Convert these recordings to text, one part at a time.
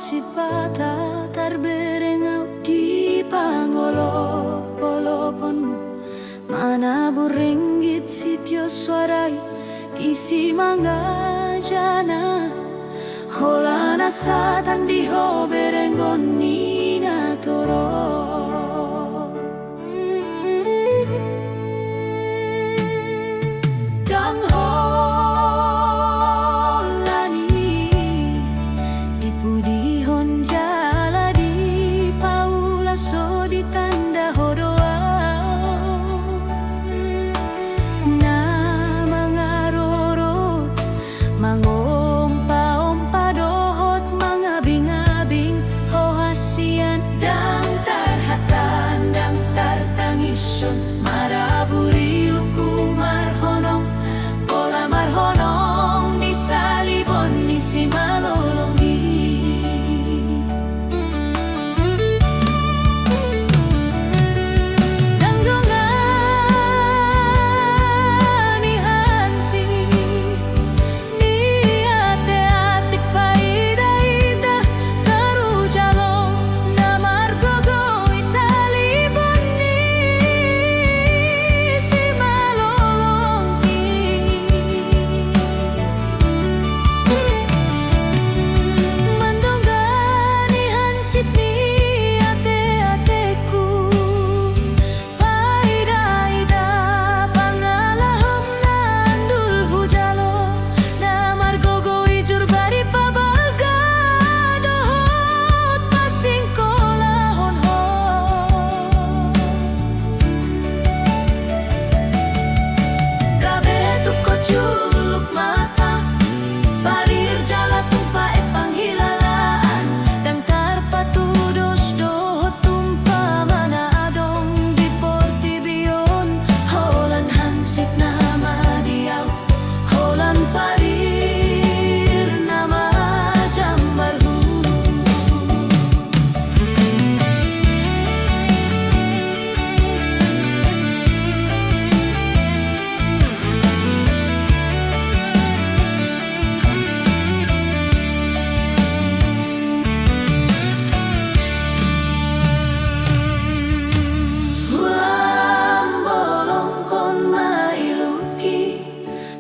si bata terberengau di pangolo poloponmu. Mana burenggit sitio suarai tisi mangga jana. Holana satan di ho berenggon nina toro. Dang holani dipudihon jala di paula so di tanda hodoa. Na mangarorot mangompa-ompa dohot mangabing-abing ho hasian dang tarhatan dang tartangisun maraburi luku marhonong pola marhonong di salibon ni si malolonggi. Danggongan ni hansi ni ate-ate paida-ida karujalong na margogoy salibon ni si malolonggi. Mandonggani hansit ni ate-ateku paida-ida pangalahom na andul hujalo na margogoy jurbari pabalga dohot pasing kolahon ho. Gabe tuko culuk mata parir jala tumpa e panghilalaan dang tarpatudos dohot tumpa mana adong di portibion. Holan hansip na madiaw holan parir nama jambarhu. Huang bolong kon mailuki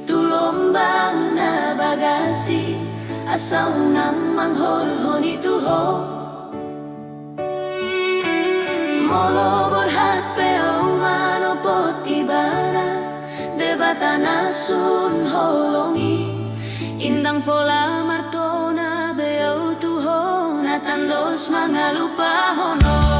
tulombang na bagasi asaw nang manghorhon ituho. Molobor hat peo manopot ibana debata nasun holongi indang pola martona beo tuho natandos mga lupa hono.